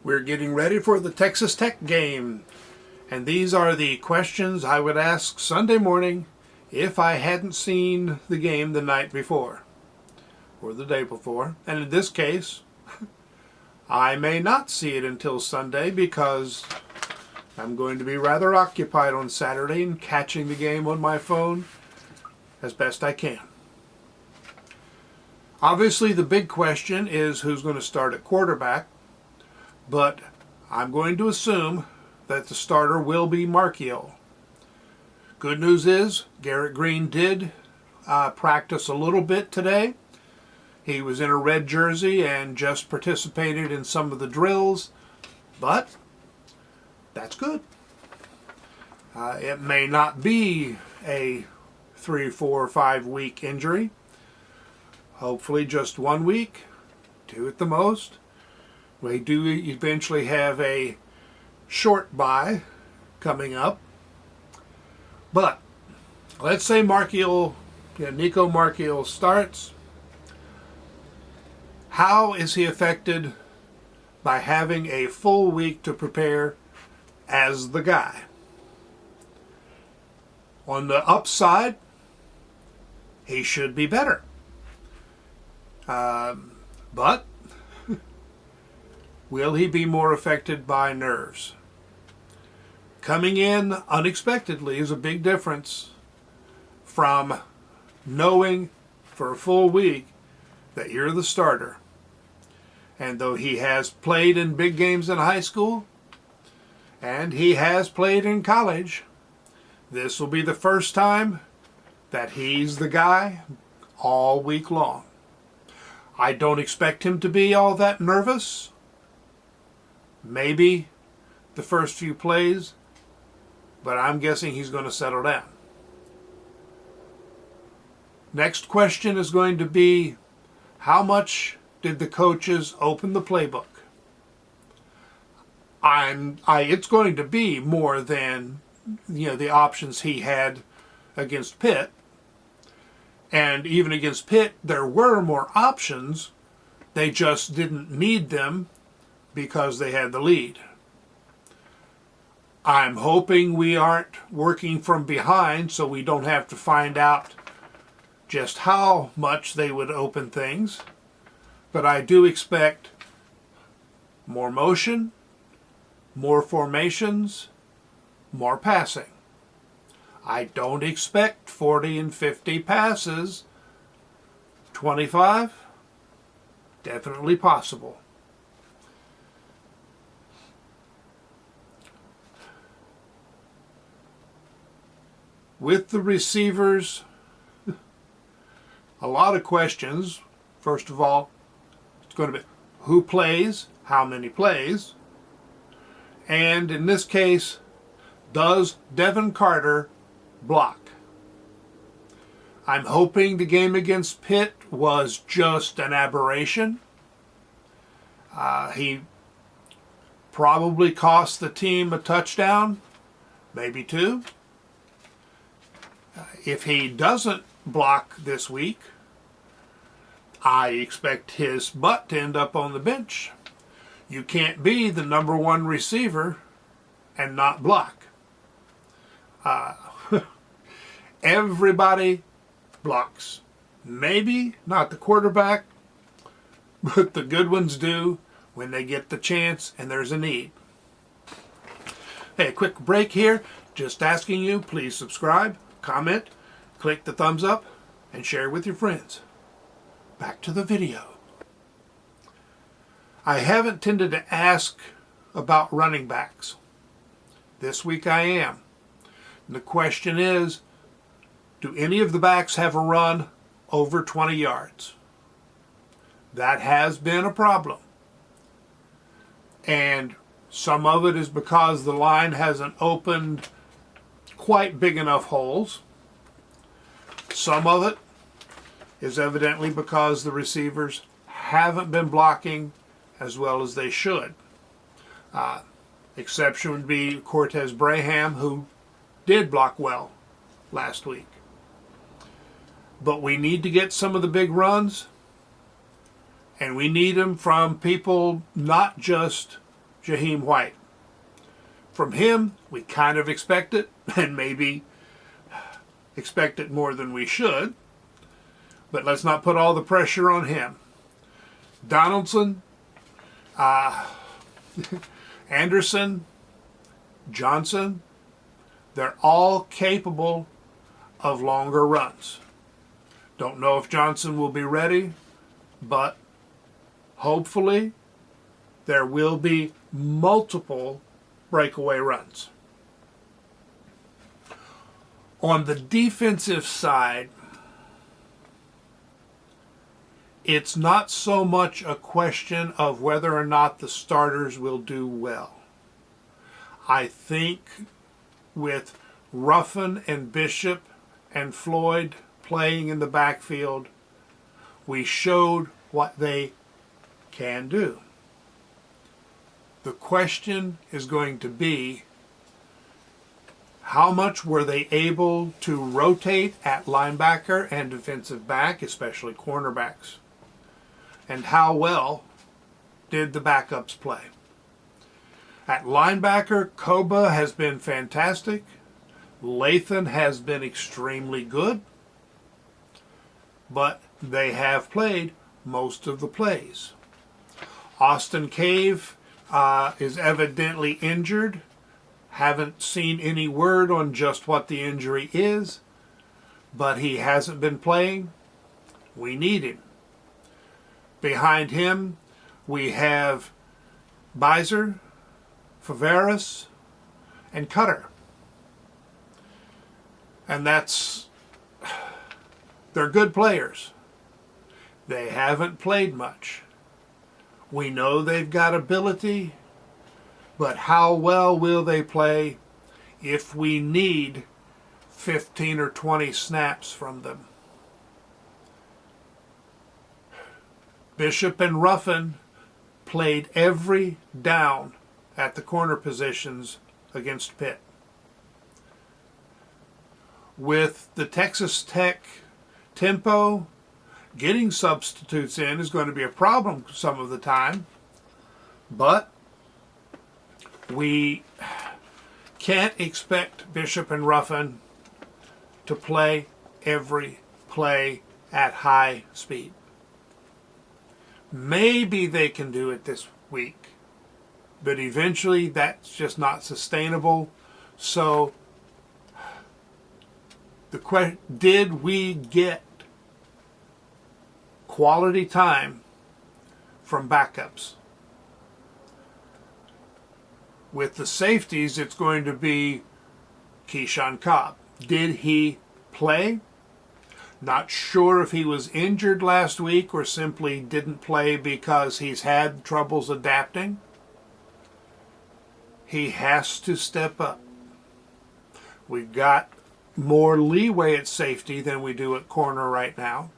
We're getting ready for the Texas Tech game, and these are the questions I would ask Sunday morning if I hadn't seen the game the night before or the day before. And in this case, I may not see it until Sunday because I'm going to be rather occupied on Saturday and catching the game on my phone as best I can. Obviously, the big question is who's going to start at quarterback, but I'm going to assume that the starter will be Markiel. Good news is Garrett Green did practice a little bit today. He was in a red jersey and just participated in some of the drills, but that's good. It may not be a 3, 4, 5 week injury. Hopefully just 1 week, 2 at the most. We do eventually have a short bye coming up. But let's say Nico Markiel starts. How is he affected by having a full week to prepare as the guy? On the upside, he should be better. But will he be more affected by nerves? Coming in unexpectedly is a big difference from knowing for a full week that you're the starter. And though he has played in big games in high school, and he has played in college, this will be the first time that he's the guy all week long. I don't expect him to be all that nervous. Maybe the first few plays, but I'm guessing he's going to settle down. Next question is going to be, how much did the coaches open the playbook? It's going to be more than the options he had against Pitt. And even against Pitt, there were more options. They just didn't need them because they had the lead. I'm hoping we aren't working from behind so we don't have to find out just how much they would open things. But I do expect more motion, more formations, more passing. I don't expect 40 and 50 passes. 25, definitely possible. With the receivers, a lot of questions. First of all, it's going to be who plays, how many plays, and in this case, does Devin Carter block? I'm hoping the game against Pitt was just an aberration. He probably cost the team a touchdown, maybe 2. If he doesn't block this week, I expect his butt to end up on the bench. You can't be the number 1 receiver and not block. Everybody blocks. Maybe not the quarterback, but the good ones do when they get the chance and there's a need. Hey, a quick break here. Just asking you, please subscribe, comment, click the thumbs up, and share with your friends. Back to the video. I haven't tended to ask about running backs. This week I am. And the question is, do any of the backs have a run over 20 yards? That has been a problem. And some of it is because the line hasn't opened quite big enough holes. Some of it is evidently because the receivers haven't been blocking as well as they should. Exception would be Cortez Braham, who did block well last week. But we need to get some of the big runs, and we need them from people not just Jaheim White. From him, we kind of expect it, and maybe expect it more than we should. But let's not put all the pressure on him. Donaldson, Anderson, Johnson, they're all capable of longer runs. Don't know if Johnson will be ready, but hopefully there will be multiple breakaway runs. On the defensive side, it's not so much a question of whether or not the starters will do well. I think with Ruffin and Bishop and Floyd playing in the backfield, we showed what they can do. The question is going to be, how much were they able to rotate at linebacker and defensive back, especially cornerbacks? And how well did the backups play? At linebacker, Koba has been fantastic. Lathan has been extremely good. But they have played most of the plays. Austin Cave is evidently injured. Haven't seen any word on just what the injury is, but he hasn't been playing. We need him. Behind him, we have Beiser, Faveras, and Cutter. And they're good players. They haven't played much. We know they've got ability, but how well will they play if we need 15 or 20 snaps from them? Bishop and Ruffin played every down at the corner positions against Pitt. With the Texas Tech tempo, getting substitutes in is going to be a problem some of the time, but we can't expect Bishop and Ruffin to play every play at high speed. Maybe they can do it this week, but eventually that's just not sustainable. So the question, did we get quality time from backups? With the safeties, it's going to be Keyshawn Cobb. Did he play? Not sure if he was injured last week or simply didn't play because he's had troubles adapting. He has to step up. We've got more leeway at safety than we do at corner right now,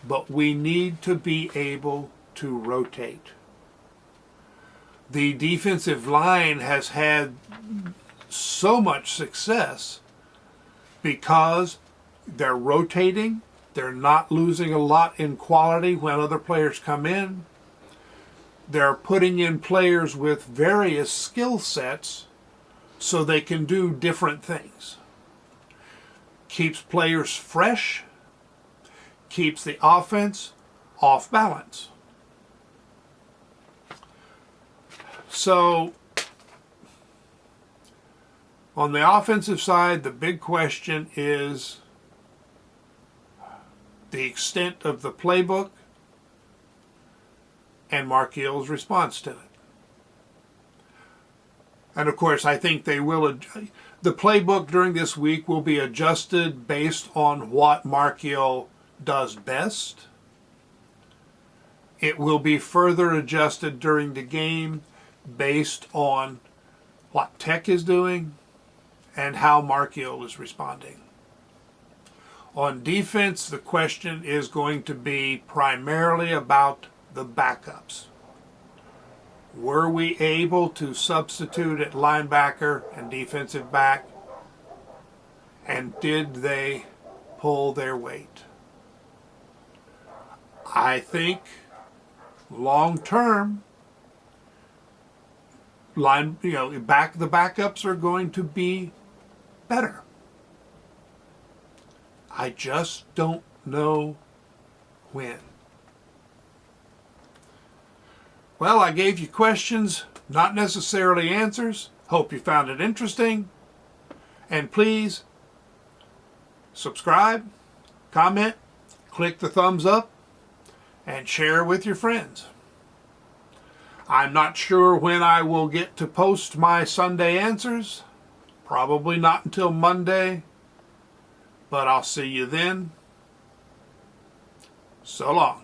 but we need to be able to rotate. The defensive line has had so much success because they're rotating. They're not losing a lot in quality when other players come in. They're putting in players with various skill sets so they can do different things. Keeps players fresh, keeps the offense off balance. So, on the offensive side, the big question is the extent of the playbook and Mark Hill's response to it. And of course, I think they will. The playbook during this week will be adjusted based on what Mark Hill does best. It will be further adjusted during the game based on what Tech is doing and how Mark Hill is responding. On defense, the question is going to be primarily about the backups. Were we able to substitute at linebacker and defensive back? And did they pull their weight? I think long term, the backups are going to be better. I just don't know when. Well, I gave you questions, not necessarily answers. Hope you found it interesting. And please subscribe, comment, click the thumbs up, and share with your friends. I'm not sure when I will get to post my Sunday answers. Probably not until Monday. But I'll see you then. So long.